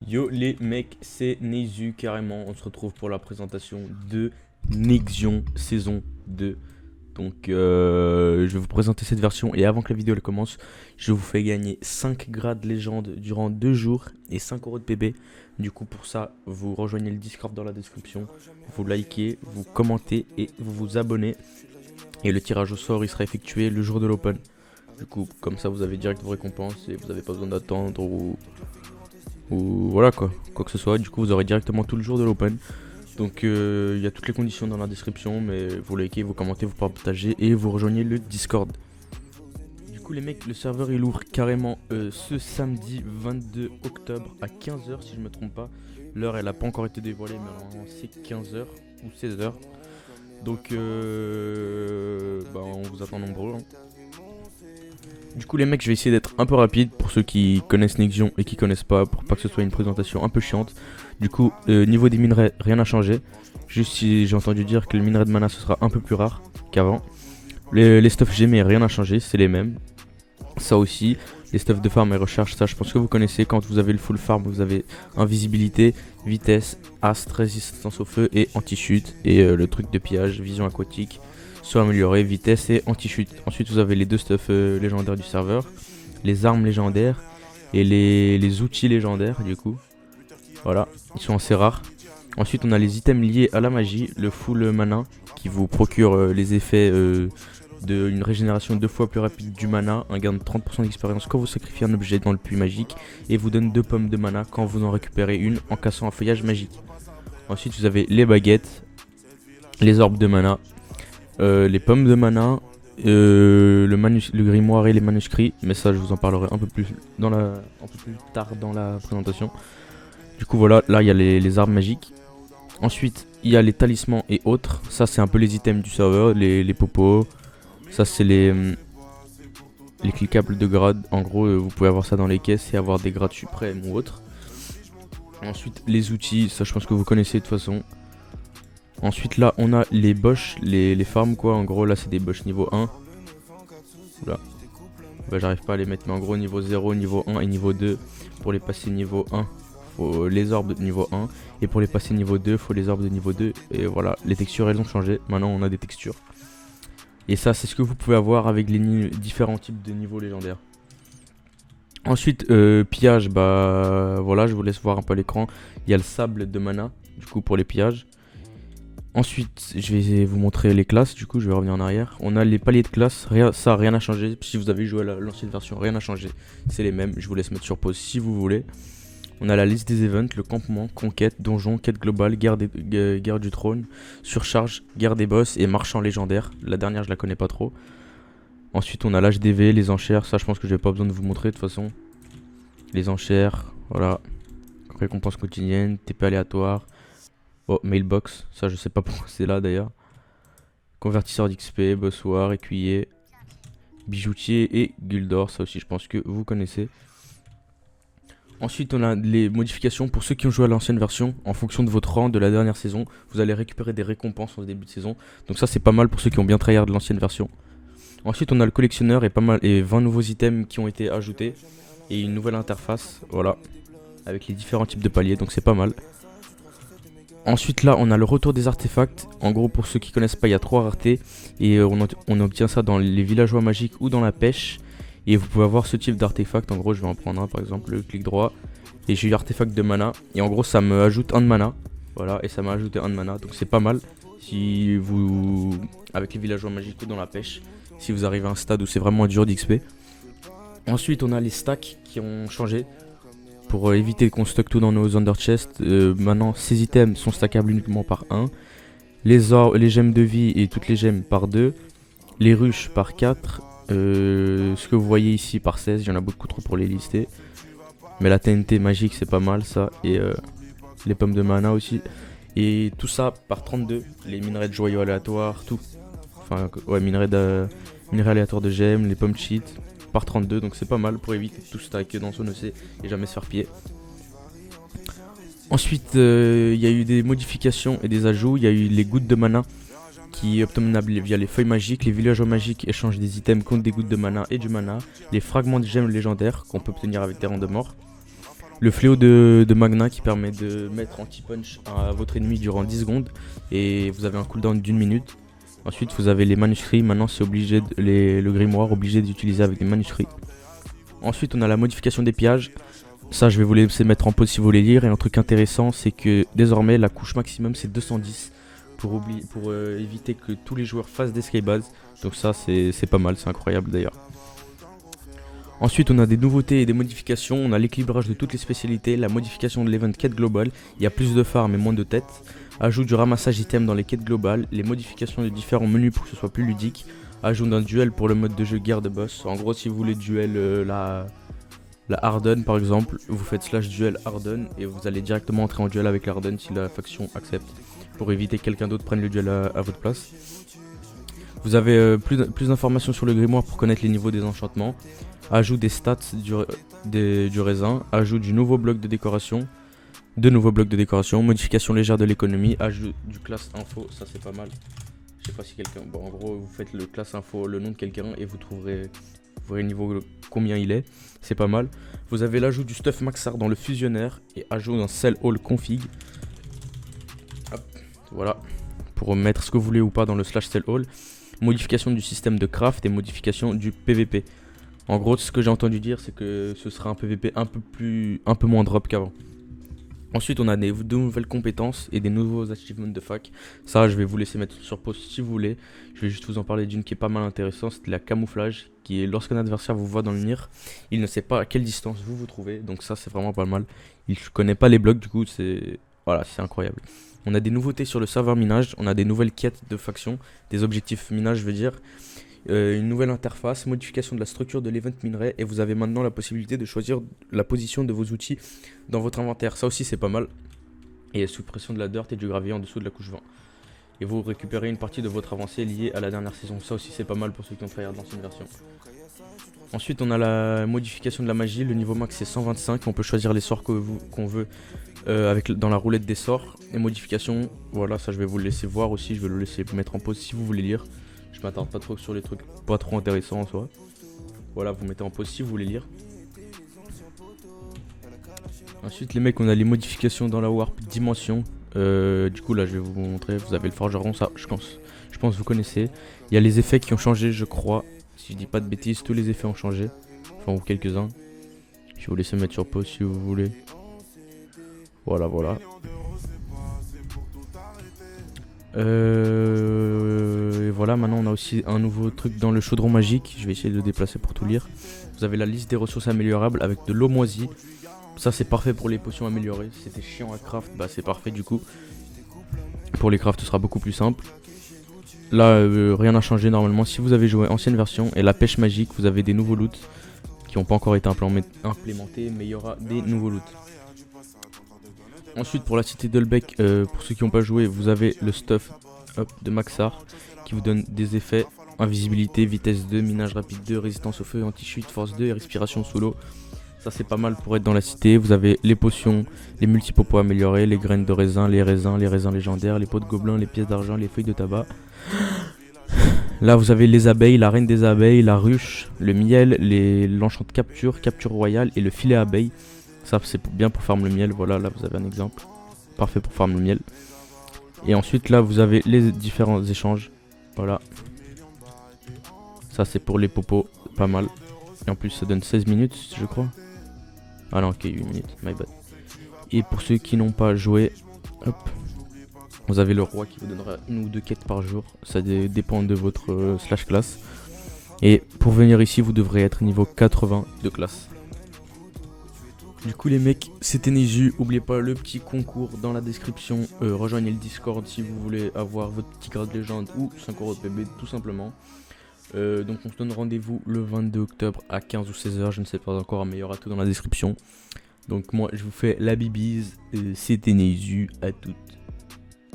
Yo les mecs, c'est Nezu carrément, on se retrouve pour la présentation de Nexion saison 2. Donc je vais vous présenter cette version et avant que la vidéo elle commence, je vous fais gagner 5 grades légende durant 2 jours et 5 euros de PB. Du coup pour ça, vous rejoignez le Discord dans la description, vous likez, vous commentez et vous vous abonnez. Et le tirage au sort il sera effectué le jour de l'open. Du coup comme ça vous avez direct vos récompenses et vous n'avez pas besoin d'attendre ou voilà quoi que ce soit. Du coup vous aurez directement tout le jour de l'open. Donc il y a toutes les conditions dans la description, mais vous likez, vous commentez, vous partagez et vous rejoignez le Discord. Du coup les mecs, le serveur il ouvre carrément ce samedi 22 octobre à 15h si je me trompe pas. L'heure elle a pas encore été dévoilée, mais normalement c'est 15h ou 16h. Donc on vous attend nombreux hein. Du coup les mecs, je vais essayer d'être un peu rapide pour ceux qui connaissent Nexion et qui connaissent pas, pour pas que ce soit une présentation un peu chiante. Du coup niveau des minerais, rien n'a changé. Juste si j'ai entendu dire que le minerai de mana ce sera un peu plus rare qu'avant. Les stuffs gemés, rien n'a changé, c'est les mêmes. Ça aussi, les stuffs de farm et recharge, ça je pense que vous connaissez. Quand vous avez le full farm, vous avez invisibilité, vitesse, astre, résistance au feu et anti-chute. Et le truc de pillage, vision aquatique, soit amélioré, vitesse et anti-chute. Ensuite vous avez les deux stuffs légendaires du serveur, les armes légendaires et les outils légendaires du coup. Voilà, ils sont assez rares. Ensuite on a les items liés à la magie, le full mana qui vous procure les effets d'une régénération 2 fois plus rapide du mana, un gain de 30% d'expérience quand vous sacrifiez un objet dans le puits magique et vous donne 2 pommes de mana quand vous en récupérez une en cassant un feuillage magique. Ensuite vous avez les baguettes, les orbes de mana, les pommes de mana, le grimoire et les manuscrits, mais ça je vous en parlerai un peu plus tard dans la présentation. Du coup voilà, là il y a les armes magiques. Ensuite il y a les talismans et autres, ça c'est un peu les items du serveur, les popos. Ça c'est les cliquables de grade. En gros vous pouvez avoir ça dans les caisses et avoir des grades suprêmes ou autres. Ensuite les outils, ça je pense que vous connaissez de toute façon. Ensuite là on a les boss, les farms quoi. En gros là c'est des boss niveau 1. Oula. Bah, j'arrive pas à les mettre, mais en gros niveau 0, niveau 1 et niveau 2. Pour les passer niveau 1 faut les orbes de niveau 1. Et pour les passer niveau 2 faut les orbes de niveau 2. Et voilà, les textures elles ont changé. Maintenant on a des textures. Et ça c'est ce que vous pouvez avoir avec les différents types de niveaux légendaires. Ensuite pillage, bah voilà, je vous laisse voir un peu à l'écran. Il y a le sable de mana du coup pour les pillages. Ensuite je vais vous montrer les classes, du coup je vais revenir en arrière. On a les paliers de classe, rien n'a changé. Si vous avez joué à l'ancienne version, rien n'a changé. C'est les mêmes, je vous laisse mettre sur pause si vous voulez. On a la liste des events, le campement, conquête, donjon, quête globale, guerre du trône, surcharge, guerre des boss et marchand légendaire. La dernière je la connais pas trop. Ensuite on a l'HDV, les enchères, ça je pense que j'ai pas besoin de vous montrer de toute façon. Les enchères, voilà. Récompense quotidienne, TP aléatoire. Oh, mailbox, ça je sais pas pourquoi c'est là d'ailleurs. Convertisseur d'XP, bossoir, écuyer, bijoutier et Guildor, ça aussi je pense que vous connaissez. Ensuite on a les modifications pour ceux qui ont joué à l'ancienne version. En fonction de votre rang de la dernière saison, vous allez récupérer des récompenses en début de saison. Donc ça c'est pas mal pour ceux qui ont bien tryhard de l'ancienne version. Ensuite on a le collectionneur et 20 nouveaux items qui ont été ajoutés. Et une nouvelle interface, voilà, avec les différents types de paliers, donc c'est pas mal. Ensuite là on a le retour des artefacts. En gros pour ceux qui connaissent pas, il y a 3 raretés. Et on obtient ça dans les villageois magiques ou dans la pêche. Et vous pouvez avoir ce type d'artefact. En gros je vais en prendre un par exemple, le clic droit. Et j'ai eu artefact de mana. Et en gros ça me ajoute 1 de mana. Voilà, et ça m'a ajouté 1 de mana. Donc c'est pas mal. Si vous, avec les villageois magiques ou dans la pêche, si vous arrivez à un stade où c'est vraiment dur d'XP. Ensuite on a les stacks qui ont changé. Pour éviter qu'on stocke tout dans nos under-chests, maintenant ces items sont stackables uniquement par 1. Les gemmes de vie et toutes les gemmes par 2. Les ruches par 4. Ce que vous voyez ici par 16, il y en a beaucoup trop pour les lister. Mais la TNT magique c'est pas mal ça. Et les pommes de mana aussi. Et tout ça par 32. Les minerais de joyaux aléatoires, tout. Enfin ouais, minerais aléatoires de gemmes, les pommes cheat. Par 32, donc c'est pas mal pour éviter de tout stacker dans son EC et jamais se faire piller. Ensuite il y a eu des modifications et des ajouts. Il y a eu les gouttes de mana qui est obtenable via les feuilles magiques. Les villageois magiques échangent des items contre des gouttes de mana et du mana. Les fragments de gemmes légendaires qu'on peut obtenir avec des rangs de mort. Le fléau de Magna qui permet de mettre anti-punch à votre ennemi durant 10 secondes et vous avez un cooldown d'1 minute. Ensuite vous avez les manuscrits, maintenant c'est obligé, le grimoire obligé d'utiliser avec des manuscrits. Ensuite on a la modification des pillages. Ça je vais vous laisser mettre en pause si vous voulez lire. Et un truc intéressant c'est que désormais la couche maximum c'est 210 pour éviter que tous les joueurs fassent des skybases. Donc ça c'est pas mal, c'est incroyable d'ailleurs. Ensuite on a des nouveautés et des modifications. On a l'équilibrage de toutes les spécialités, la modification de l'event quête globale. Il y a plus de phares mais moins de têtes. Ajout du ramassage item dans les quêtes globales. Les modifications de différents menus pour que ce soit plus ludique. Ajout d'un duel pour le mode de jeu guerre de boss. En gros si vous voulez duel la Harden par exemple, vous faites /duel Harden et vous allez directement entrer en duel avec la Harden si la faction accepte. Pour éviter que quelqu'un d'autre prenne le duel à votre place. Vous avez plus d'informations sur le grimoire pour connaître les niveaux des enchantements. Ajout des stats du raisin. Ajout du nouveau bloc de décoration. De nouveaux blocs de décoration. Modification légère de l'économie. Ajout du classe info. Ça c'est pas mal. Je sais pas si quelqu'un... Bon en gros vous faites le classe info, le nom de quelqu'un et vous verrez le niveau combien il est. C'est pas mal. Vous avez l'ajout du stuff Maxar dans le fusionnaire. Et ajout d'un Cell Hall config. Hop. Voilà. Pour mettre ce que vous voulez ou pas dans le /Cell Hall. Modification du système de craft et modification du PVP. En gros, ce que j'ai entendu dire, c'est que ce sera un PVP un peu moins drop qu'avant. Ensuite, on a de nouvelles compétences et des nouveaux achievements de fac. Ça, je vais vous laisser mettre sur pause si vous voulez. Je vais juste vous en parler d'une qui est pas mal intéressante. C'est la camouflage, qui est lorsqu'un adversaire vous voit dans le mire, il ne sait pas à quelle distance vous vous trouvez. Donc ça, c'est vraiment pas mal. Il ne connaît pas les blocs, du coup, c'est incroyable. On a des nouveautés sur le serveur minage, on a des nouvelles quêtes de faction, des objectifs minage je veux dire, une nouvelle interface, modification de la structure de l'event minerai et vous avez maintenant la possibilité de choisir la position de vos outils dans votre inventaire. Ça aussi c'est pas mal. Et suppression de la dirt et du gravier en dessous de la couche 20. Et vous récupérez une partie de votre avancée liée à la dernière saison. Ça aussi c'est pas mal pour ceux qui ont tryhard l'ancienne version. Ensuite on a la modification de la magie, le niveau max c'est 125, on peut choisir les sorts qu'on veut dans la roulette des sorts. Et modifications, voilà ça je vais vous le laisser voir aussi, je vais le laisser mettre en pause si vous voulez lire. Je m'attarde pas trop sur les trucs pas trop intéressants en soi. Voilà, vous mettez en pause si vous voulez lire. Ensuite les mecs on a les modifications dans la warp dimension. Du coup là je vais vous montrer, vous avez le forgeron, ça je pense vous connaissez. Il y a les effets qui ont changé je crois. Si je dis pas de bêtises, tous les effets ont changé. Enfin, ou quelques-uns. Je vais vous laisser mettre sur pause si vous voulez. Voilà. Et voilà, maintenant on a aussi un nouveau truc dans le chaudron magique. Je vais essayer de le déplacer pour tout lire. Vous avez la liste des ressources améliorables avec de l'eau moisie. Ça c'est parfait pour les potions améliorées. C'était chiant à craft, bah c'est parfait du coup. Pour les crafts ce sera beaucoup plus simple. Là rien n'a changé normalement. Si vous avez joué ancienne version et la pêche magique, vous avez des nouveaux loots qui n'ont pas encore été implémentés, mais il y aura des nouveaux loots. Ensuite pour la cité d'Olbec, pour ceux qui n'ont pas joué, vous avez le stuff de Maxar qui vous donne des effets: invisibilité, vitesse 2, minage rapide 2, résistance au feu, anti-chute, force 2 et respiration sous l'eau. Ça c'est pas mal pour être dans la cité. Vous avez les potions, les multipopos améliorés, les graines de raisin, les raisins légendaires, les pots de gobelins, les pièces d'argent, les feuilles de tabac. Là vous avez les abeilles, la reine des abeilles, la ruche, le miel, l'enchant de capture royale et le filet abeille. Ça c'est bien pour farm le miel, voilà là vous avez un exemple. Parfait pour farm le miel. Et ensuite là vous avez les différents échanges. Voilà. Ça c'est pour les popos, pas mal. Et en plus ça donne 16 minutes je crois. Ah non ok 8 minutes, my bad. Et pour ceux qui n'ont pas joué, hop, vous avez le roi qui vous donnera une ou deux quêtes par jour. Ça dépend de votre classe. Et pour venir ici vous devrez être niveau 80 de classe. Du coup les mecs, c'était Nezu, n'oubliez pas le petit concours dans la description, rejoignez le Discord si vous voulez avoir votre petit grade légende ou 5€ de PB tout simplement. Donc on se donne rendez-vous le 22 octobre à 15 ou 16h, je ne sais pas encore, mais il y aura tout dans la description. Donc moi je vous fais la bibise, c'était Nezu, à toutes.